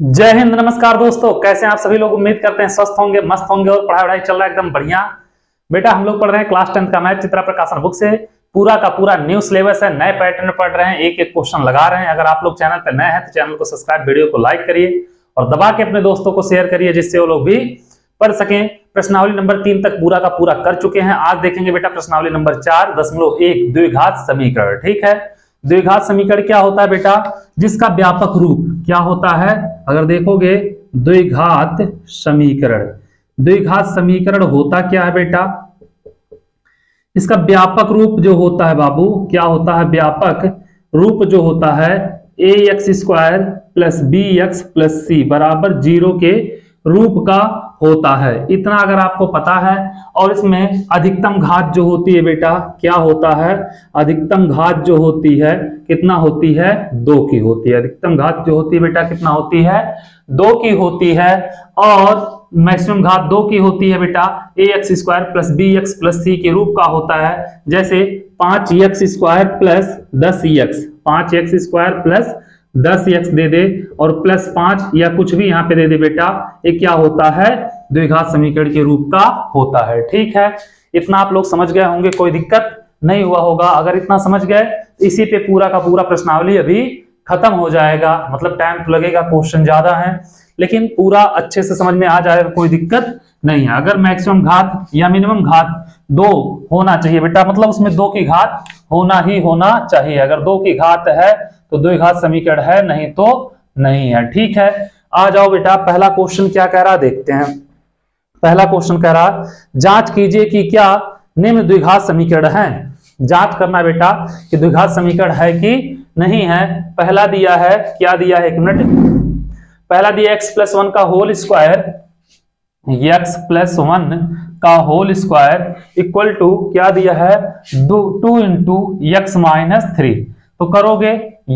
जय हिंद। नमस्कार दोस्तों, कैसे हैं आप सभी लोग। उम्मीद करते हैं स्वस्थ होंगे, मस्त होंगे और पढ़ाई वढ़ाई चल रहा है एकदम बढ़िया। बेटा हम लोग पढ़ रहे हैं क्लास 10 का मैथ चित्रा प्रकाशन बुक से। पूरा का पूरा न्यू सिलेबस है, नए पैटर्न पढ़ रहे हैं, एक एक क्वेश्चन लगा रहे हैं। अगर आप लोग चैनल पर नए हैं तो चैनल को सब्सक्राइब, वीडियो को लाइक करिए और दबा के अपने दोस्तों को शेयर करिए जिससे वो लोग भी पढ़ सकें। प्रश्नावली नंबर 3 तक पूरा का पूरा कर चुके हैं। आज देखेंगे बेटा प्रश्नावली नंबर 4.1 द्विघात समीकरण। ठीक है, द्विघात समीकरण क्या होता है बेटा? जिसका व्यापक रूप क्या होता है? अगर देखोगे द्विघात समीकरण, द्विघात समीकरण होता क्या है बेटा? इसका व्यापक रूप जो होता है बाबू, क्या होता है? व्यापक रूप जो होता है ax² plus bx plus c बराबर 0 के रूप का होता है। इतना अगर आपको पता है। और इसमें अधिकतम घात जो होती है बेटा, क्या होता है? अधिकतम घात जो होती है कितना होती है? 2 की होती है। अधिकतम घात जो होती है बेटा कितना होती है? 2 की होती है। और मैक्सिमम घात 2 की होती है बेटा ax² plus bx plus c के रूप का होता है। जैसे 5x² plus 10x, 5x² plus 10x दे दे और प्लस 5 या कुछ भी यहाँ पे दे दे बेटा, ये क्या होता है? द्विघात समीकरण के रूप का होता है। ठीक है, इतना आप लोग समझ गए होंगे, कोई दिक्कत नहीं हुआ होगा। अगर इतना समझ गए इसी पे पूरा का पूरा प्रश्नावली अभी खत्म हो जाएगा। मतलब टाइम तो लगेगा, क्वेश्चन ज्यादा है, लेकिन पूरा अच्छे से समझ में आ जाएगा, कोई दिक्कत नहीं है। अगर मैक्सिमम घात या मिनिमम घात 2 होना चाहिए बेटा, मतलब उसमें 2 की घात होना ही होना चाहिए। अगर 2 की घात है तो द्विघात समीकरण है, नहीं तो नहीं है। ठीक है, आ जाओ बेटा, पहला क्वेश्चन क्या कह रहा देखते हैं। पहला क्वेश्चन कह रहा जांच कीजिए कि क्या निम्न द्विघात समीकरण है। जांच करना बेटा कि द्विघात समीकरण है कि नहीं है। पहला दिया है, क्या दिया है? एक मिनट। पहला दिया x प्लस 1 का होल स्क्वायर, x प्लस 1 का होल स्क्वायर इक्वल टू क्या दिया है? 2 इंटू x माइनस 3। तो करोगे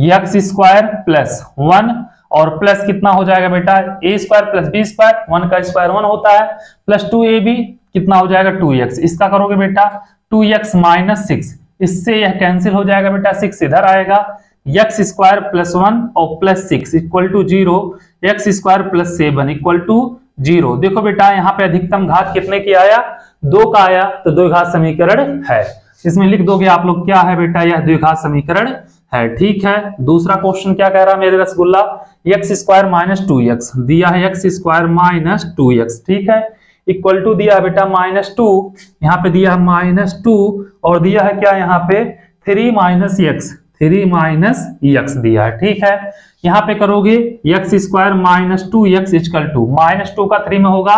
x² प्लस 1 और प्लस कितना हो जाएगा बेटा? a² प्लस b², 1 का स्क्वायर 1 होता है, प्लस 2ab कितना हो जाएगा? 2x। इसका करोगे बेटा 2x माइनस 6, इससे यह कैंसिल हो जाएगा बेटा, 6 इधर आएगा। x² प्लस 1 और plus 6 equal to 0, x² plus 7 equal to 0। देखो बेटा यहाँ पे अधिकतम घात कितने की आया? 2 का आया, तो द्विघात समीकरण है। इसमें लिख दोगे आप लोग क्या है बेटा? यह द्विघात समीकरण है। ठीक है, दूसरा क्वेश्चन क्या कह रहा है मेरे रसगुल्ला? x² माइनस 2x दिया है, x² माइनस 2x। ठीक है, इक्वल टू दिया है बेटा -2, यहाँ पे दिया है -2 और दिया है क्या यहाँ पे? 3 माइनस x दिया है। ठीक है, यहाँ पे करोगे x² minus 2x equal to -2 का 3 में होगा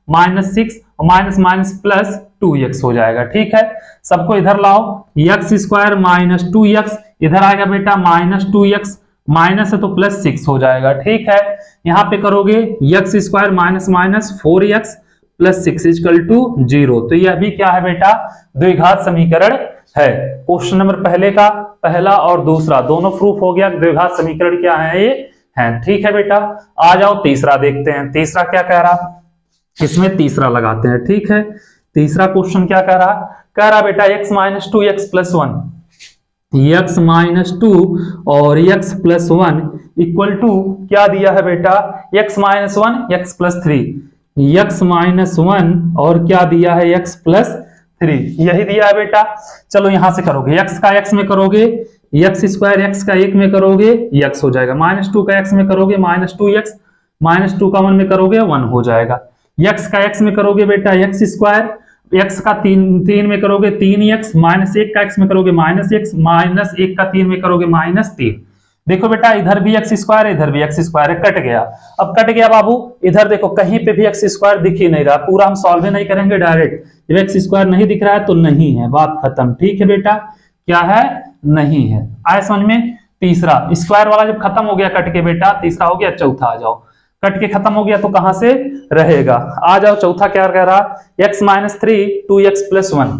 -6 और माइनस माइनस प्लस 2x हो जाएगा। ठीक है, सबको इधर लाओ, x² माइनस 2x इधर आएगा बेटा -2x, माइनस है तो प्लस 6 हो जाएगा। ठीक है, यहाँ पे करोगे x² minus minus 4x plus 6 equal to 0। तो यह भी क्या है बेटा? द्विघात समीकरण है। क्वेश्चन नंबर पहले का पहला और दूसरा दोनों प्रूफ हो गया, द्विघात समीकरण क्या है? ये है। ठीक है बेटा, आ जाओ तीसरा देखते हैं। तीसरा क्या कह रहा? इसमें तीसरा लगाते हैं। ठीक है, तीसरा क्वेश्चन क्या कह रहा? कह रहा बेटा x minus 2x plus 1, x minus 2 और x प्लस 1 इक्वल टू क्या दिया है बेटा? x minus 1 x plus 3, x minus 1 और क्या दिया है? x प्लस 3, यही दिया है बेटा। चलो यहां से करोगे, x का x में करोगे x² x का 1 में करोगे x हो जाएगा, -2 का x में करोगे -2x, -2 का 1 में करोगे 1 हो जाएगा। x का x में करोगे बेटा x², x का 3 में करोगे 3x, -1 का x में करोगे -x, -1 का 3 में करोगे -3। देखो बेटा इधर भी x² है, इधर भी x² है, कट गया। अब कट गया बाबू, इधर देखो कहीं पे भी x² दिख ही नहीं रहा। पूरा हम सॉल्व ही नहीं करेंगे डायरेक्ट, जब x² नहीं दिख रहा है तो नहीं है, बात खत्म। ठीक है बेटा, क्या है? नहीं है। आए समझ में? तीसरा स्क्वायर वाला जब खत्म हो गया कट के बेटा, तीसरा हो गया। चौथा आ जाओ, कट के खत्म हो गया तो कहां से रहेगा? आ जाओ, चौथा क्या कह रहा? x माइनस 3 2x प्लस 1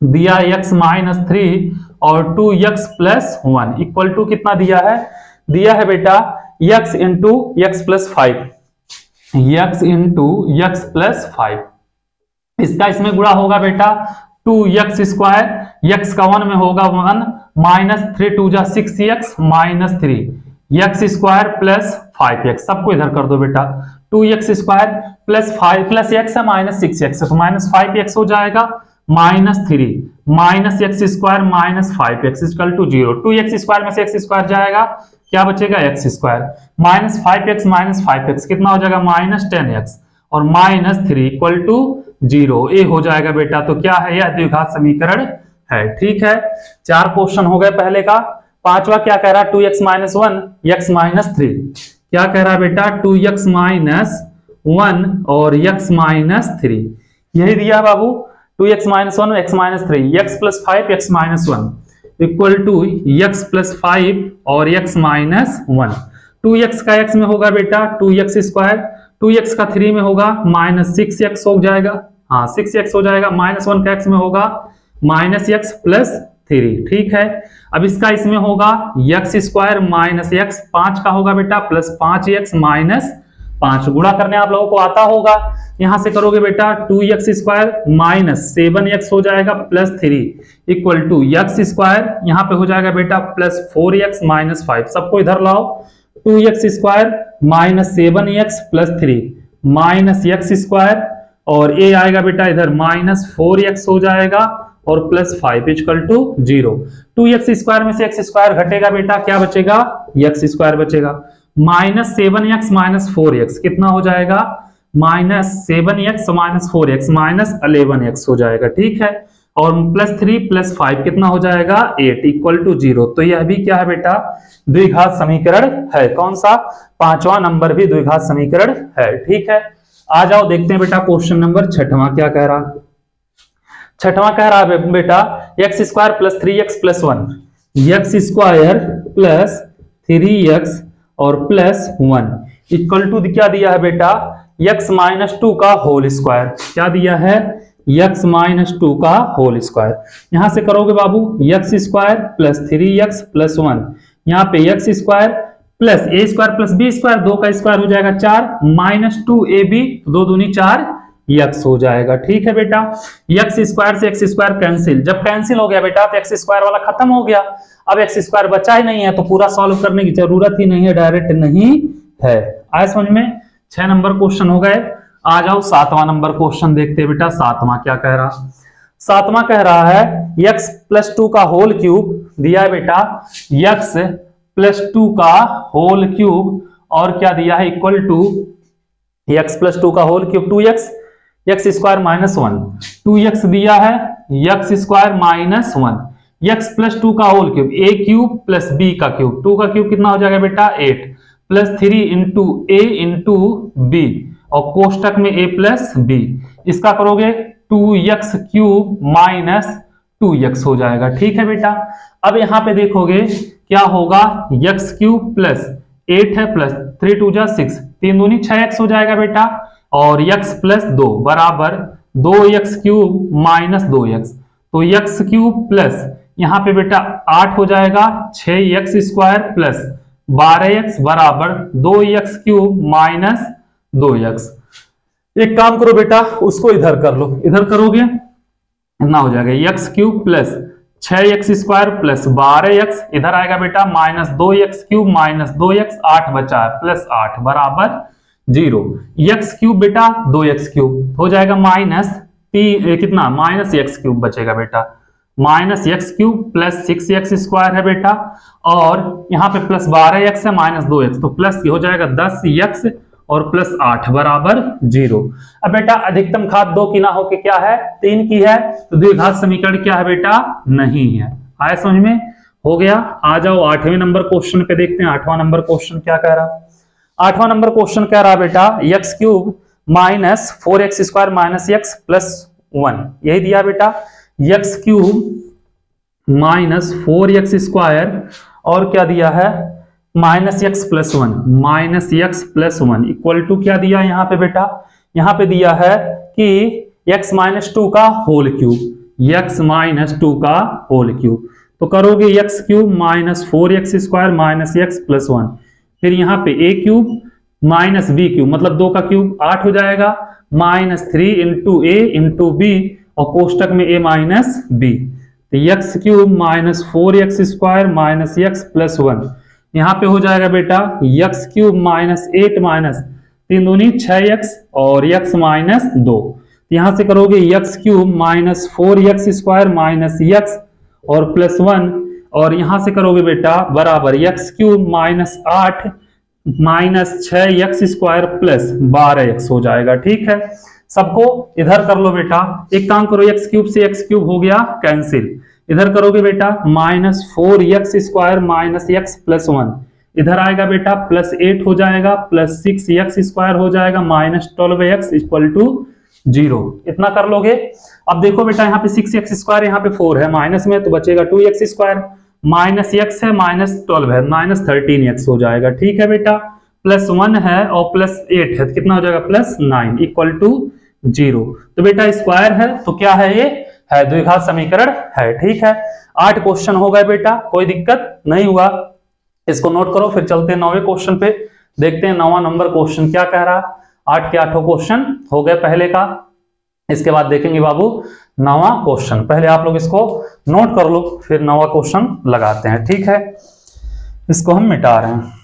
दिया x माइनस 3 और 2x प्लस 1 इक्वल टू कितना दिया है? दिया है बेटा x into x plus 5, x into x plus 5। इसका इसमें गुणा होगा बेटा 2x², x का 1 में होगा 1, -3 2 जा 6x -3, x square plus 5x, सबको इधर कर दो बेटा। 2x square plus 5 plus x है माइनस 6x है, तो माइनस 5x हो जाएगा, minus 3 minus x square minus 5x equal to 0। 2x square में से x स्क्वायर जाएगा, क्या बचेगा x square, minus 5x minus 5x कितना हो जाएगा, माइनस 10x, और माइनस 3 इक्वल टू 0। ए हो जाएगा बेटा। तो क्या है, यह द्विघात समीकरण है। ठीक है, 4 क्वेश्चन हो गए पहले का। पांचवा क्या कह रहा है, 2x माइनस 1 x माइनस 3। क्या कह रहा है बेटा, 2x माइनस 1 और x माइनस 3, यही दिया बाबू। 2x minus 1 x minus 3, x plus 5 x minus 1 equal to x plus 5 और x माइनस 1। 2x का x में होगा बेटा 2x स्क्वायर, 2x का 3 में होगा माइनस 6x हो जाएगा, हाँ 6x हो जाएगा, माइनस 1 का x में होगा माइनस x प्लस 3। ठीक है, अब इसका इसमें होगा x स्क्वायर माइनस x, 5 का होगा बेटा प्लस 5x माइनस 5, गुणा करने आप लोगों को आता होगा। यहां से करोगे बेटा 2x स्क्वायर माइनस 7x हो जाएगा plus 3 equal to x square, यहां पे हो जाएगा बेटा प्लस 4x माइनस 5, सबको इधर लाओ। 2x square minus 7x plus 3 minus x square, और a आएगा बेटा इधर माइनस 4x हो जाएगा और plus 5 equal to 0। 2x square में से x स्क्वायर घटेगा बेटा, क्या बचेगा, x स्क्वायर बचेगा। माइनस 7x माइनस 4x कितना हो जाएगा, minus 7x minus 4x minus 11x हो जाएगा। ठीक है, और प्लस 3 प्लस 5 कितना हो जाएगा, 8 इक्वल टू 0। तो यह भी क्या है बेटा, द्विघात समीकरण है। कौन सा, 5वां नंबर भी द्विघात समीकरण है। ठीक है, आ जाओ देखते हैं बेटा क्वेश्चन नंबर 6वां क्या कह रहा। 6वां कह रहा है बेटा x square plus 3x plus 1, x square plus 3x और प्लस 1 इक्वल टू क्या दिया है बेटा, x माइनस 2 का होल स्क्वायर। क्या दिया है, x माइनस 2 का होल स्क्वायर। यहां से करोगे बाबू x square plus 3x plus 1, यहाँ पे x square plus a square plus b square, 2 का स्क्वायर हो जाएगा 4 माइनस 2ab, 2 दूनी 4 x हो जाएगा। ठीक है बेटा, x स्क्वायर से x स्क्वायर कैंसिल, जब कैंसिल हो गया बेटा तो x स्क्वायर वाला खत्म हो गया, अब x स्क्वायर बचा ही नहीं है, तो पूरा सॉल्व करने की जरूरत ही नहीं है, डायरेक्ट नहीं है। आए समझ में, 6 नंबर क्वेश्चन हो गए। आ जाओ 7वां नंबर क्वेश्चन देखते हैं बेटा। 7वां क्या कह रहा, 7वां कह रहा है x प्लस 2 का होल क्यूब दिया है बेटा, x प्लस 2 का होल क्यूब, और क्या दिया है, इक्वल टू x प्लस 2 का whole cube 2x, x square minus 1, 2x दिया है, x square minus 1, x plus 2 का whole cube, a cube plus b का क्यूब, 2 का क्यूब कितना हो जाएगा बेटा 8 plus 3 into a into b, और कोष्टक में a प्लस b, इसका करोगे 2x क्यूब माइनस 2x हो जाएगा। ठीक है बेटा, अब यहां पे देखोगे क्या होगा, x क्यूब प्लस 8 है प्लस 3 2 जा 6, 3 दूनी 6x हो जाएगा बेटा, और x प्लस 2 बराबर 2x क्यूब माइनस 2x, तो x क्यूब प्लस यहां पे बेटा 8 हो जाएगा 6x स्क्वायर प्लस 12x बराबर 2x क्यूब माइनस 2x। एक काम करो बेटा, उसको इधर कर लो, इधर करोगे इतना हो जाएगा x cube plus 6x square plus 12x, इधर आएगा बेटा minus 2x cube minus 2x, 8 बचा है प्लस 8 बराबर 0। x क्यूब बेटा 2x क्यूब हो जाएगा माइनस कितना, माइनस x क्यूब बचेगा बेटा, minus x cube plus 6x square है बेटा, और यहाँ पे प्लस 12x है माइनस 2x, तो प्लस हो जाएगा 10x और प्लस 8 बराबर 0। अब बेटा अधिकतम घात 2 की ना होके क्या है, 3 की है, तो द्विघात समीकरण क्या है बेटा, नहीं है। आया समझ में, हो गया। आ जाओ 8वें नंबर क्वेश्चन पे देखते हैं। 8वां नंबर क्वेश्चन क्या कह रहा, 8वां नंबर क्वेश्चन कह रहा बेटा x cube minus 4x square minus x plus 1, यही दिया बेटा, x cube minus 4x square, और क्या दिया है minus x plus 1, minus x plus 1 equal to क्या दिया यहाँ पे बेटा, यहाँ पे दिया है कि x माइनस 2 का होल क्यूब, x माइनस 2 का होल क्यूब, तो करोगे x cube minus 4x square minus x plus 1, फिर यहाँ पे a cube minus b cube, मतलब 2 का क्यूब 8 हो जाएगा, minus 3 into a into b, और कोष्टक में a माइनस b, तो x cube minus 4x square minus x plus 1, यहाँ पे हो जाएगा बेटा x क्यूब माइनस 8 माइनस 3 दूनी 6x और x माइनस 2। यहां से करोगे x cube minus 4x square minus x और प्लस 1, और यहां से करोगे बेटा बराबर x cube minus 8 minus 6x square plus 12x हो जाएगा। ठीक है, सबको इधर कर लो बेटा। एक काम करो, x क्यूब से x क्यूब हो गया कैंसिल, इधर करोगे बेटा minus 4x square minus x plus 1, इधर आएगा बेटा प्लस 8 हो जाएगा प्लस 6x स्क्वायर हो जाएगा माइनस 12x इक्वल टू 0। इतना कर लोगे। अब देखो बेटा यहाँ पे 6x स्क्वायर, यहाँ पे 4 है माइनस में, तो बचेगा 2x स्क्वायर, माइनस x है माइनस 12 है माइनस 13x हो जाएगा। ठीक है बेटा, प्लस 1 है और प्लस 8 है तो कितना हो जाएगा प्लस 9 इक्वल टू 0। तो बेटा स्क्वायर है तो क्या है, ये है द्विघात समीकरण है। ठीक है, 8 क्वेश्चन हो गए बेटा, कोई दिक्कत नहीं हुआ, इसको नोट करो। फिर चलते हैं 9वें क्वेश्चन पे, देखते हैं 9वां नंबर क्वेश्चन क्या कह रहा। 8 के 8 क्वेश्चन हो गए पहले का, इसके बाद देखेंगे बाबू 9वां क्वेश्चन। पहले आप लोग इसको नोट कर लो, फिर 9वां क्वेश्चन लगाते हैं। ठीक है, इसको हम मिटा रहे हैं।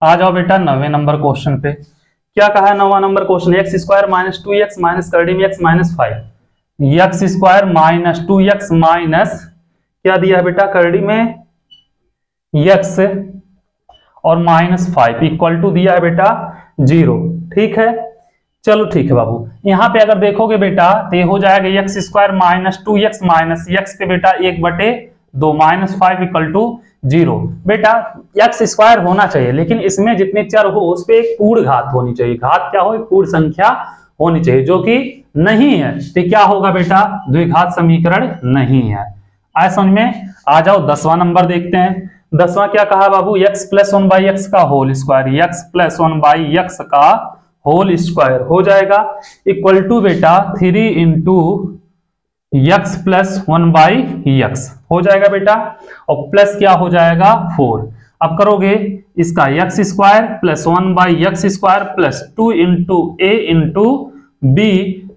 आ जाओ बेटा 9वें नंबर क्वेश्चन पे। क्या कहा है 9वां number question, X square minus 2x minus करडी में x minus 5, X square minus 2x minus क्या दिया है बेटा करडी में x और माइनस 5 इक्वल टू दिया है बेटा 0। ठीक है, चलो ठीक है बाबू। यहाँ पे अगर देखोगे बेटा तो ये हो जाएगा x square minus 2x minus x पे बेटा 1/2 माइनस 5 इक्वल टू 0। बेटा एक्स स्क्वायर होना चाहिए, लेकिन इसमें जितने चर हो उस पे एक पूर्ण घात होनी चाहिए। घात क्या हो, एक पूर्ण संख्या होनी चाहिए, जो कि नहीं है तो क्या होगा बेटा द्विघात समीकरण नहीं है। आए समझ में। आ जाओ 10वां नंबर देखते हैं। 10वां क्या कहा बाबू, x प्लस 1/x का whole square, x plus 1/x का होल स्क्वायर हो जाएगा इक्वल टू बेटा 3 इंटू x प्लस 1/x हो जाएगा बेटा, और प्लस क्या हो जाएगा 4। अब करोगे इसका x square plus 1/x square plus 2 into a into b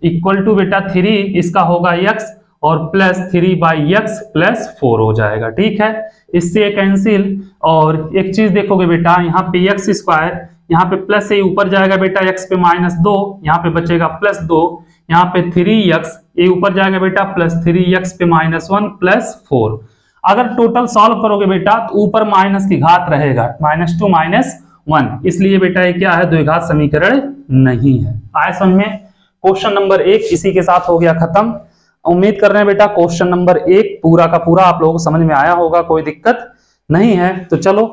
equal to बेटा 3, इसका होगा x और प्लस 3/x प्लस 4 हो जाएगा। ठीक है, इससे कैंसिल। और एक चीज देखोगे बेटा यहाँ पे x स्क्वायर, यहाँ पे प्लस से ऊपर जाएगा बेटा x पे माइनस 2, यहाँ पे बचेगा प्लस 2, यहाँ पे 3x ये ऊपर जाएगा बेटा प्लस 3x पे माइनस 1 प्लस 4। अगर टोटल सॉल्व करोगे बेटा तो ऊपर माइनस की घात रहेगा -2 -1, इसलिए बेटा ये क्या है द्विघात समीकरण नहीं है। आए समझ में। क्वेश्चन नंबर 1 इसी के साथ हो गया खत्म। उम्मीद कर रहे हैं बेटा क्वेश्चन नंबर 1 पूरा का पूरा आप लोगों को समझ में आया होगा, कोई दिक्कत नहीं है। तो चलो